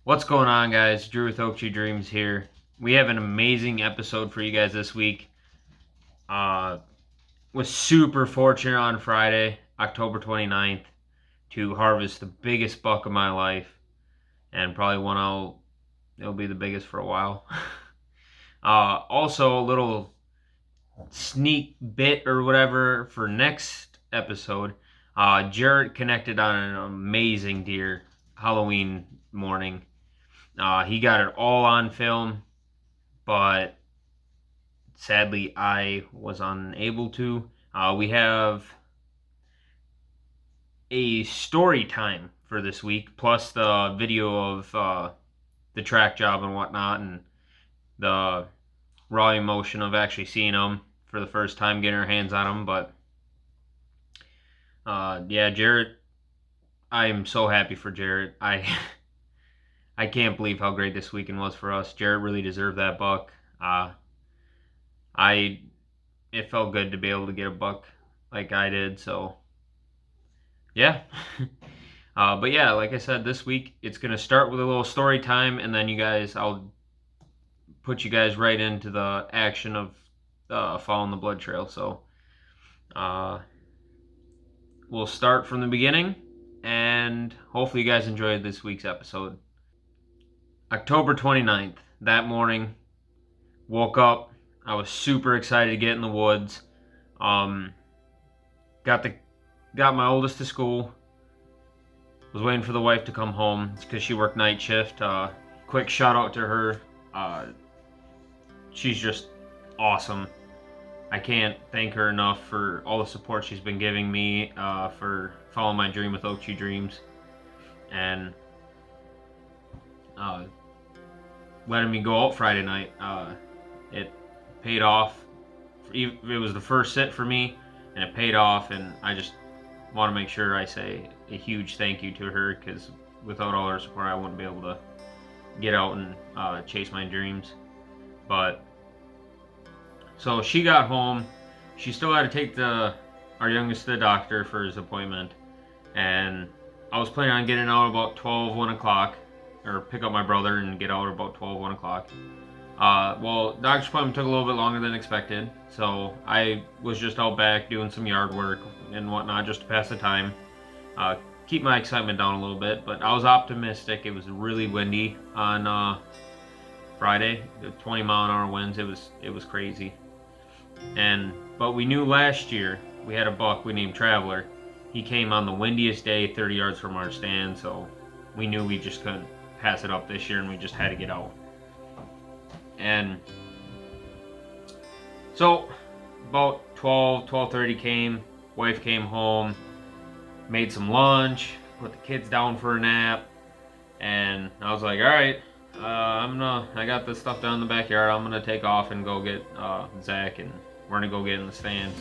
What's going on, guys? Drew with Oak Tree Dreams here. We have an amazing episode for you guys this week. Uh, was super fortunate on Friday, October 29th, to harvest the biggest buck of my life, and probably it'll be the biggest for a while. Also, a little sneak bit or whatever for next episode. Jarrett connected on an amazing deer Halloween morning. He got it all on film, but sadly I was unable to. We have a story time for this week, plus the video of the track job and whatnot, and the raw emotion of actually seeing them for the first time, getting our hands on them. But yeah, Jarrett, I am so happy for Jarrett. I can't believe how great this weekend was for us. Jarrett really deserved that buck. I It felt good to be able to get a buck like I did. So yeah. But yeah, like I said, this week it's gonna start with a little story time, and then I'll put you guys right into the action of following the blood trail. So uh, we'll start from the beginning, and hopefully you guys enjoyed this week's episode. October 29th, that morning, woke up. I was super excited to get in the woods. Um, got my oldest to school. Was waiting for the wife to come home because she worked night shift. Quick shout out to her. She's just awesome. I can't thank her enough for all the support she's been giving me for following my dream with Oak Tree Dreams, and letting me go out Friday night. It paid off. It was the first sit for me, and it paid off, and I just want to make sure I say a huge thank you to her, because without all her support I wouldn't be able to get out and chase my dreams. But so she got home. She still had to take our youngest to the doctor for his appointment, and I was planning on getting out about 1 o'clock, or pick up my brother and get out about 1 o'clock. Well, doctor's appointment took a little bit longer than expected, so I was just out back doing some yard work and whatnot just to pass the time, keep my excitement down a little bit. But I was optimistic. It was really windy on Friday, 20-mile-an-hour winds. It was crazy. But we knew last year we had a buck we named Traveler. He came on the windiest day, 30 yards from our stand, so we knew we just couldn't pass it up this year, and we just had to get out. And so about 12:30 came, wife came home, made some lunch, put the kids down for a nap, and I was like, all right, I got this stuff down in the backyard. I'm gonna take off and go get Zach, and we're gonna go get in the stand.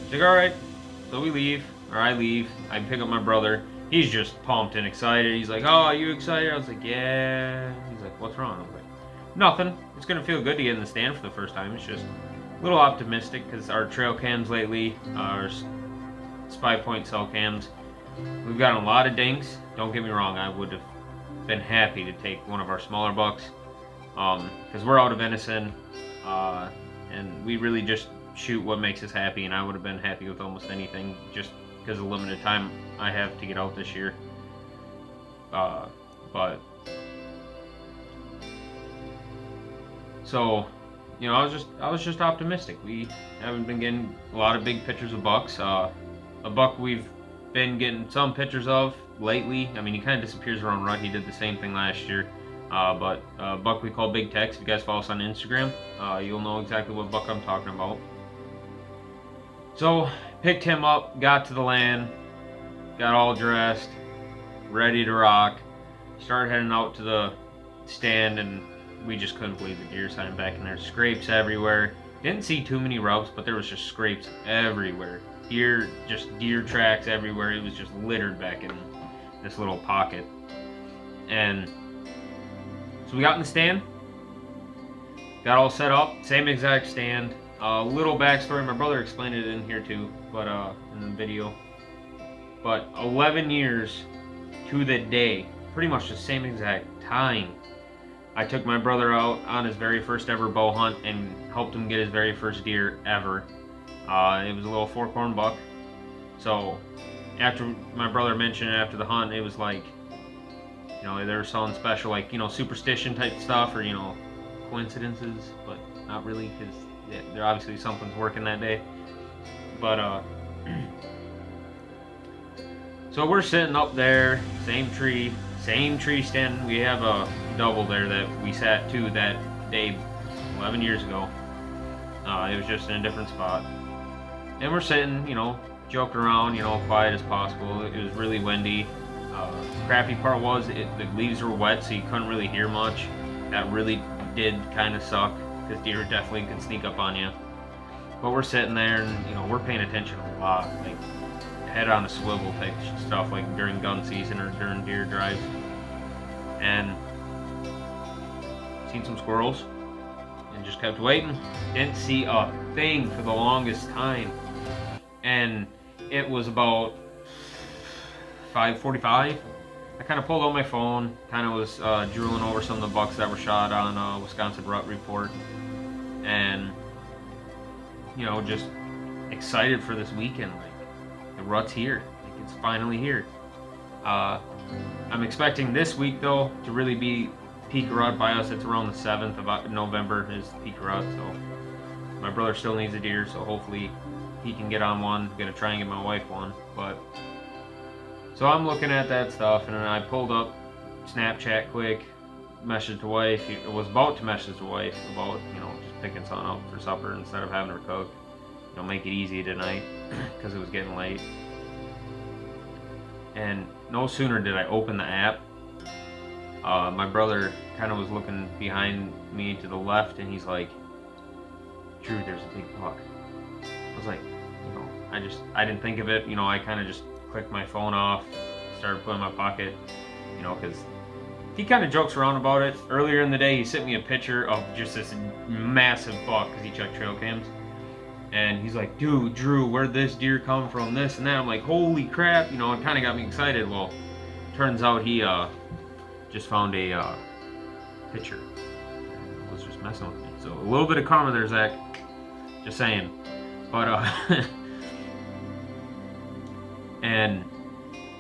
She's like, all right. So we leave, or I leave. I pick up my brother. He's just pumped and excited. He's like, oh, are you excited? I was like, yeah. He's like, what's wrong? I was like, nothing. It's gonna feel good to get in the stand for the first time. It's just a little optimistic because our trail cams lately, our Spy Point cell cams, we've gotten a lot of dinks. Don't get me wrong, I would have been happy to take one of our smaller bucks, because we're out of venison, and we really just shoot what makes us happy, and I would have been happy with almost anything just because of the limited time I have to get out this year. But so, you know, I was just optimistic. We haven't been getting a lot of big pictures of bucks. A buck we've been getting some pictures of lately. I mean, he kind of disappears around rut. He did the same thing last year. But a buck we call Big Tex. If you guys follow us on Instagram, you'll know exactly what buck I'm talking about. So, picked him up, got to the land, got all dressed, ready to rock. Started heading out to the stand, and we just couldn't believe the deer sign back in there. Scrapes everywhere. Didn't see too many rubs, but there was just scrapes everywhere. Deer tracks everywhere. It was just littered back in this little pocket. And so we got in the stand, got all set up, same exact stand. A little backstory, my brother explained it in here too, but in the video. But 11 years to the day pretty much the same exact time, I took my brother out on his very first ever bow hunt and helped him get his very first deer ever. It was a little forkhorn buck. So after my brother mentioned it after the hunt, it was like, they were selling special, like, superstition type stuff, or, coincidences, but not really, because there obviously something's working that day. But, so we're sitting up there, same tree stand. We have a double there that we sat to that day 11 years ago. It was just in a different spot. And we're sitting, joking around, quiet as possible. It was really windy. Crappy part was the leaves were wet, so you couldn't really hear much. That really did kind of suck, because deer definitely can sneak up on you. But we're sitting there, and we're paying attention a lot, like head on a swivel type stuff, like during gun season or during deer drives. And seen some squirrels, and just kept waiting. Didn't see a thing for the longest time. And it was about 5:45. I kind of pulled out my phone, kind of was drooling over some of the bucks that were shot on Wisconsin Rut Report, and just excited for this weekend. Like, the rut's here, like, it's finally here. I'm expecting this week though to really be peak rut by us. It's around the 7th of November is peak rut, so my brother still needs a deer, so hopefully he can get on one. I'm gonna try and get my wife one. But so I'm looking at that stuff, and then I pulled up Snapchat quick, messaged the wife. I was about to message the wife about just picking something up for supper instead of having her cook. Make it easy tonight because it was getting late. And no sooner did I open the app, my brother kind of was looking behind me to the left, and he's like, "Drew, there's a big buck." I was like, I didn't think of it. I kind of just clicked my phone off, started putting it in my pocket, because he kind of jokes around about it. Earlier in the day, he sent me a picture of just this massive buck because he checked trail cams. And he's like, "Dude, Drew, where'd this deer come from? This and that." I'm like, "Holy crap!" It kind of got me excited. Well, turns out he just found a picture. Was just messing with me. So a little bit of karma there, Zach. Just saying. But and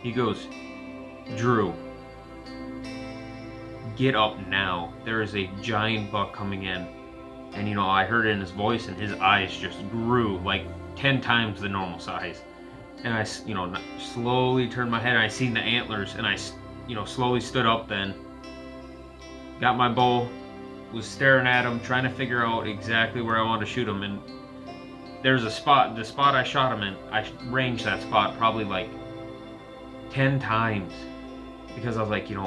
he goes, "Drew, get up now. There is a giant buck coming in." And I heard it in his voice, and his eyes just grew like 10 times the normal size. And I, slowly turned my head, and I seen the antlers, and I, slowly stood up then, got my bow, was staring at him, trying to figure out exactly where I wanted to shoot him. And there's the spot I shot him in, I ranged that spot probably like 10 times, because I was like, you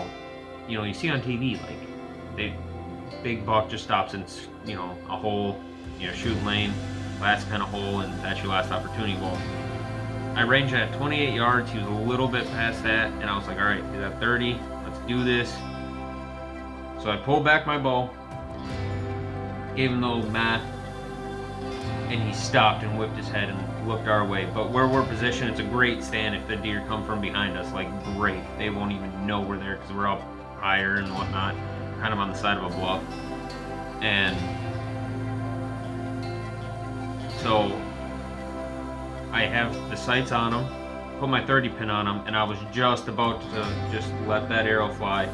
see on TV, like, big buck just stops in, a hole, shooting lane, last kind of hole, and that's your last opportunity. Well, I ranged at 28 yards. He was a little bit past that, and I was like, all right, he's at 30. Let's do this. So I pulled back my bow, gave him the old math, and he stopped and whipped his head and looked our way. But where we're positioned, it's a great stand if the deer come from behind us. Like, great. They won't even know we're there because we're up higher and whatnot, kind of on the side of a bluff. And so I have the sights on him, put my 30 pin on him, and I was just about to just let that arrow fly.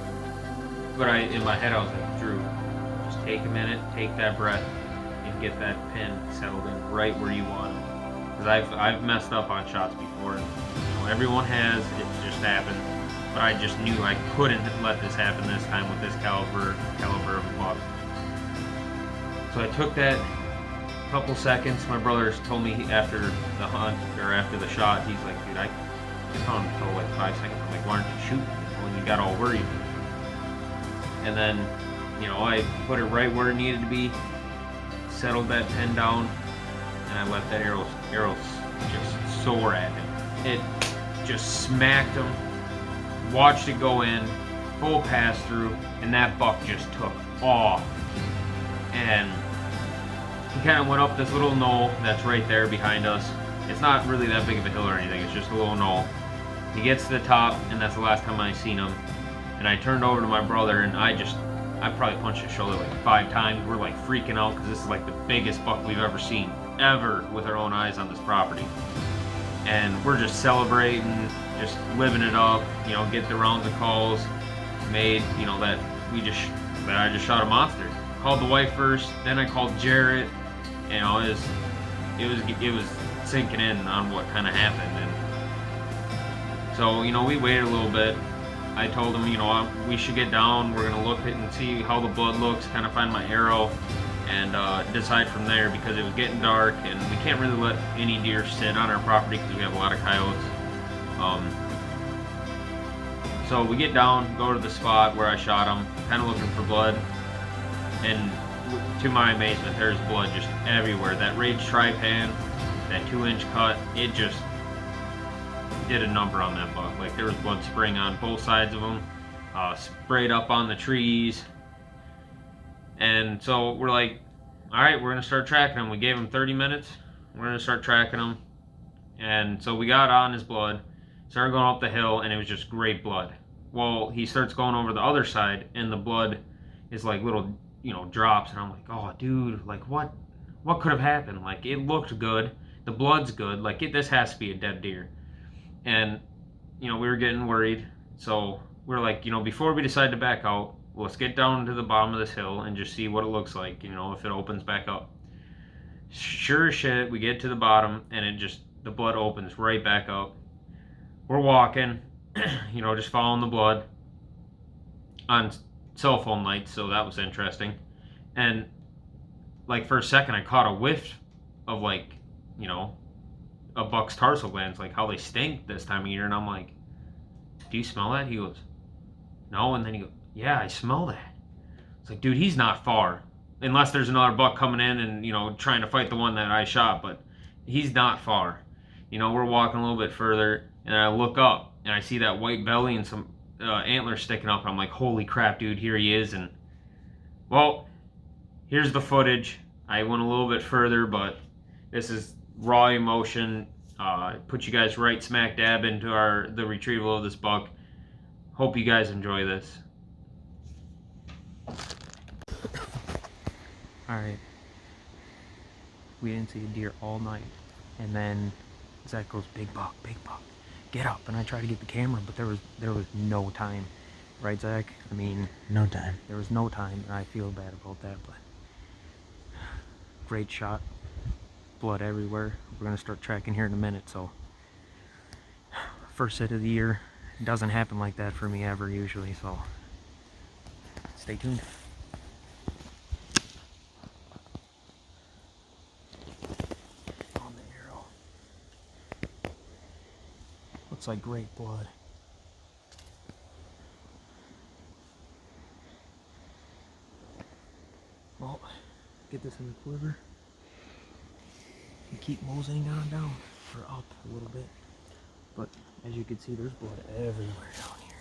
But in my head, I was like, "Drew, just take a minute, take that breath, and get that pin settled in right where you want it." Because I've messed up on shots before. Everyone has. It just happened. But I just knew I couldn't let this happen this time with this caliber of a buck. So I took that couple seconds. My brother told me after the hunt, or after the shot, he's like, "Dude, I found until like 5 seconds." I'm like, "Why aren't you shooting?" When you got all worried. And then, I put it right where it needed to be, settled that pin down, and I let that arrow just soar at him. It just smacked him, watched it go in, full pass through, and that buck just took off. And he kind of went up this little knoll that's right there behind us. It's not really that big of a hill or anything, it's just a little knoll. He gets to the top, and that's the last time I seen him. And I turned over to my brother, and I probably punched his shoulder like 5 times. We're like freaking out because this is like the biggest buck we've ever seen, ever, with our own eyes on this property. And we're just celebrating, just living it up, you know, get the rounds of calls made, you know, that I just shot a monster. Called the wife first, then I called Jarrett. You know, it was sinking in on what kind of happened. And so, you know, we waited a little bit. I told him, you know, we should get down. We're gonna look at and see how the blood looks, kind of find my arrow, and decide from there, because it was getting dark and we can't really let any deer sit on our property because we have a lot of coyotes. So we get down, go to the spot where I shot him, kind of looking for blood, and to my amazement, there's blood just everywhere. That Rage Tri-Pan, that 2-inch cut, it just did a number on that buck. Like, there was blood spraying on both sides of him, sprayed up on the trees. And so we're like, all right, we're gonna start tracking him. We gave him 30 minutes. We're gonna start tracking him. And so we got on his blood, started going up the hill, and it was just great blood. Well, he starts going over the other side, and the blood is like little, you know, drops. And I'm like, oh, dude, like what could have happened? Like, it looked good, the blood's good. Like, this has to be a dead deer. And, you know, we were getting worried. So we're like, you know, before we decide to back out, let's get down to the bottom of this hill and just see what it looks like, you know, if it opens back up. Sure as shit, we get to the bottom, and the blood opens right back up. We're walking, you know, just following the blood on cell phone lights, so that was interesting. And like, for a second, I caught a whiff of, like, you know, a buck's tarsal glands, like how they stink this time of year. And I'm like, do you smell that? He goes, no. And then he goes, yeah, I smell that. It's like, dude, he's not far, unless there's another buck coming in and, you know, trying to fight the one that I shot, but he's not far. You know, we're walking a little bit further, and I look up and I see that white belly and some antlers sticking up, and I'm like, holy crap, dude, here he is. And well, here's the footage. I went a little bit further, but this is raw emotion. Put you guys right smack dab into the retrieval of this buck. Hope you guys enjoy this. Alright, we didn't see a deer all night, and then Zach goes, big buck, get up. And I tried to get the camera, but there was no time, right, Zach? I mean, no time. There was no time, and I feel bad about that, but great shot, blood everywhere. We're gonna start tracking here in a minute. So first hit of the year, it doesn't happen like that for me ever usually, so stay tuned. On the arrow, looks like great blood. Well, get this in the quiver and keep moseying on down, or up a little bit. But as you can see, there's blood everywhere down here.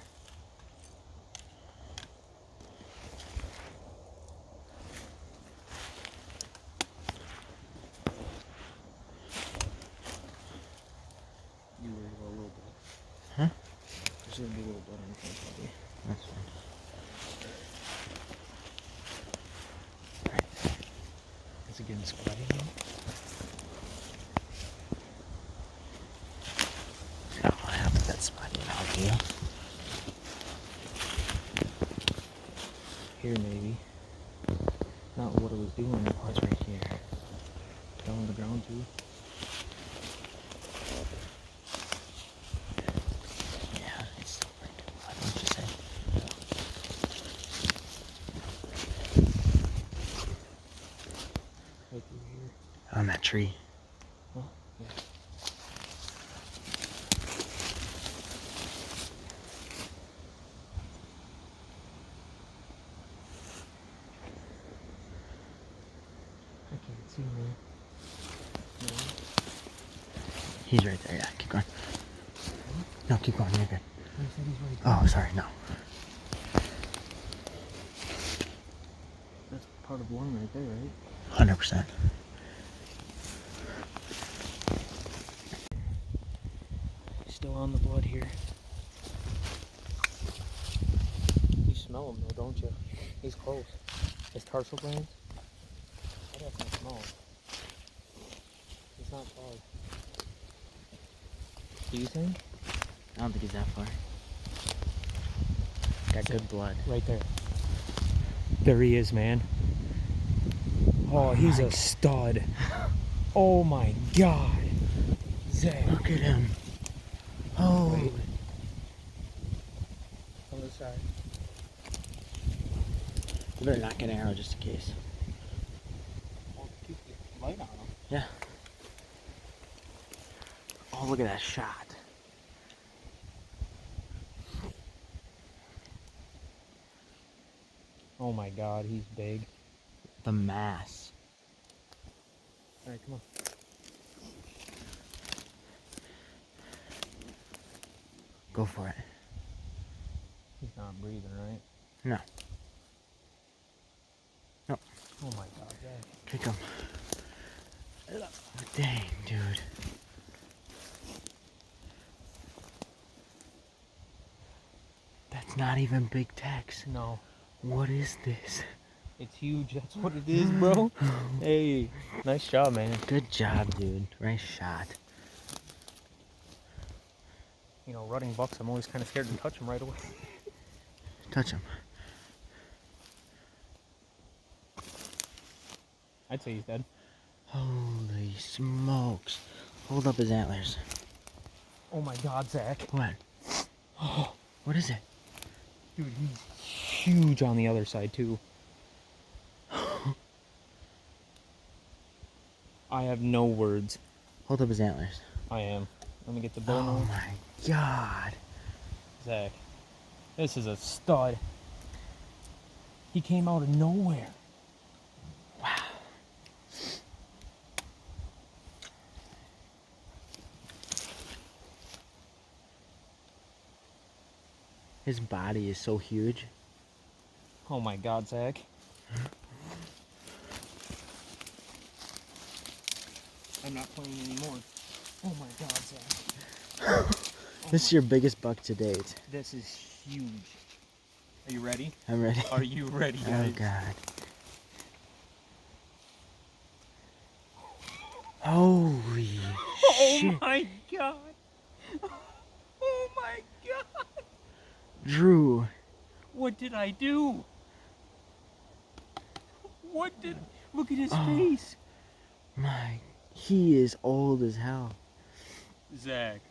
You worried about a little blood? Huh? There's gonna be a little blood on the front, probably. That's fine. Is it getting sweaty now? No, I haven't that spotty out here. Here, maybe. Not what it was doing. Oh, it's right here. Down on the ground, too. Yeah, it's still pretty good. Why don't you say? Right through here. On that tree. Oh, yeah. I can't see, man. No. He's right there, yeah. Keep going. No, keep going. You're good. I said he's right there. Oh, sorry, no. That's part of one right there, right? 100%. Still on the blood here. smell him though, don't you? He's close. His tarsal glands. I definitely smell him. He's not far. Do you think? I don't think he's that far. Got good blood. Right there. There he is, man. Oh, he's a stud. Oh my God. Zach. Look at him. Oh. Wait. On the side. You better not get an arrow just in case. Oh, keep the light on him. Yeah. Oh, look at that shot. Oh my God, he's big. The mass. All right, come on. Go for it. He's not breathing, right? No. No. Oh my God, Zach. Kick him. Dang, dude. That's not even big text. No. What is this? It's huge. That's what it is, bro. Hey, nice job, man. Good job, dude. Nice shot. You know, rutting bucks, I'm always kind of scared to touch them right away. Touch him. I'd say he's dead. Holy smokes. Hold up his antlers. Oh my God, Zach. What? What is it? Dude, he's huge on the other side, too. I have no words. Hold up his antlers. I am. Let me get the bone Oh on. my God. Zach, this is a stud. He came out of nowhere. Wow. His body is so huge. Oh my God, Zach. I'm not playing anymore. Oh my God, Zach. This is your biggest buck to date. This is huge. Are you ready? I'm ready. Are you ready, Oh guys? God. Holy shit. Oh my God. Oh my God. Drew. What did I do? What did... Look at his Oh. face. He is old as hell. Zach,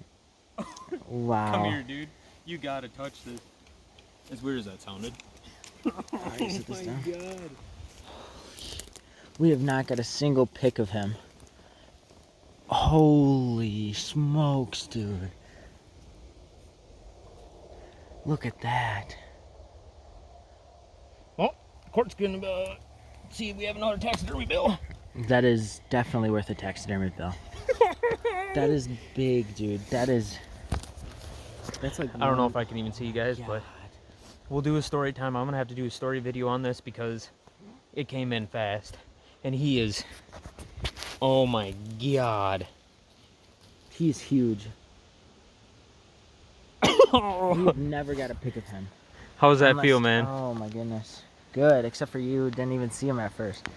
Wow. come here, dude. You gotta touch this. As weird as that sounded. Alright, sit this down. God. We have not got a single pic of him. Holy smokes, dude. Look at that. Well, court's gonna see if we have another taxidermy bill. That is definitely worth a taxidermy bill. That is big, dude. That's like... I don't know if I can even see you guys, God. but we'll do a story time. I'm gonna have to do a story video on this because it came in fast. And he is... Oh my God. He's huge. We've never got a pic of him. How does that Unless- feel, man? Oh my goodness. Good, except for you didn't even see him at first.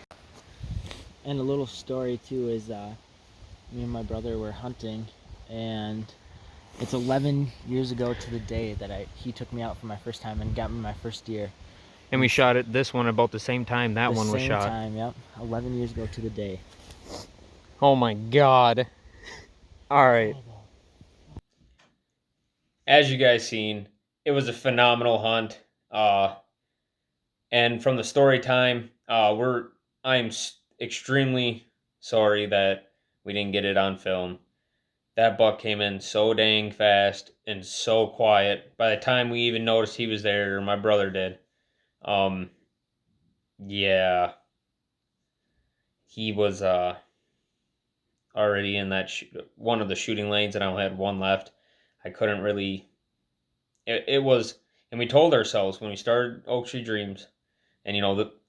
And a little story too is me and my brother were hunting, and it's 11 years ago to the day that he took me out for my first time and got me my first deer. And we shot it this one about the same time that The one was same shot. time, yep. 11 years ago to the day. Oh my God. All right. As you guys seen, it was a phenomenal hunt. And from the story time, I'm extremely sorry that we didn't get it on film. That buck came in so dang fast and so quiet. By the time we even noticed he was there, or my brother did, yeah, he was already in that one of the shooting lanes, and I only had one left. I couldn't really. It was, and we told ourselves when we started Oak Tree Dreams, and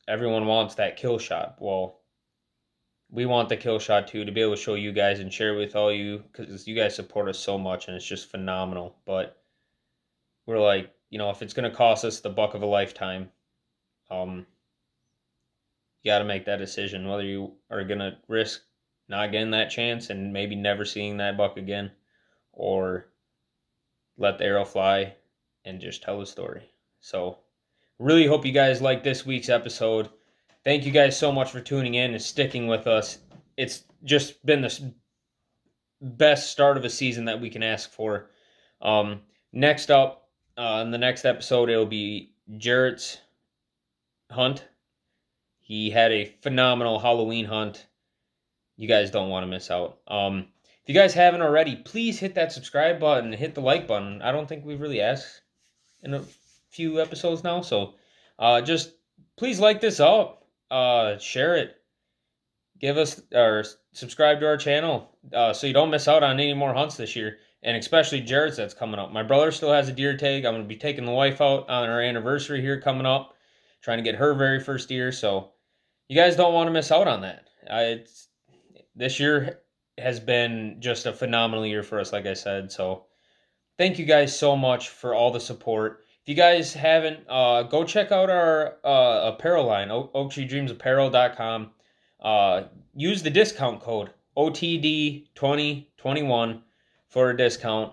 everyone wants that kill shot. Well, we want the kill shot too, to be able to show you guys and share with all you, because you guys support us so much and it's just phenomenal. But we're like, if it's going to cost us the buck of a lifetime, you got to make that decision whether you are going to risk not getting that chance and maybe never seeing that buck again, or let the arrow fly and just tell the story. So, really hope you guys like this week's episode. Thank you guys so much for tuning in and sticking with us. It's just been the best start of a season that we can ask for. Next up, in the next episode, it'll be Jarrett's hunt. He had a phenomenal Halloween hunt. You guys don't want to miss out. If you guys haven't already, please hit that subscribe button, hit the like button. I don't think we've really asked in a few episodes now, so just please like this up, share it, give us or subscribe to our channel so you don't miss out on any more hunts this year, and especially Jarrett's that's coming up. My brother still has a deer tag. I'm going to be taking the wife out on our anniversary here coming up, trying to get her very first deer, so you guys don't want to miss out on that. This year has been just a phenomenal year for us, like I said, so thank you guys so much for all the support. If you guys haven't, go check out our apparel line, oaktreedreamsapparel.com. Use the discount code OTD2021 for a discount.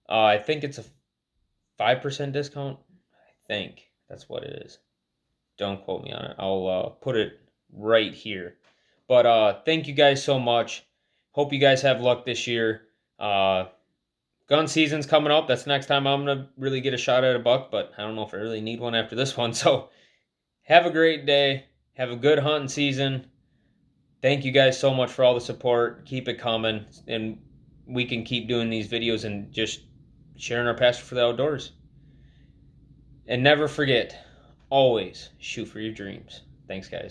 I think it's a 5% discount. I think that's what it is. Don't quote me on it. I'll put it right here. But thank you guys so much. Hope you guys have luck this year. Gun season's coming up. That's the next time I'm going to really get a shot at a buck, but I don't know if I really need one after this one. So have a great day. Have a good hunting season. Thank you guys so much for all the support. Keep it coming, and we can keep doing these videos and just sharing our passion for the outdoors. And never forget, always shoot for your dreams. Thanks, guys.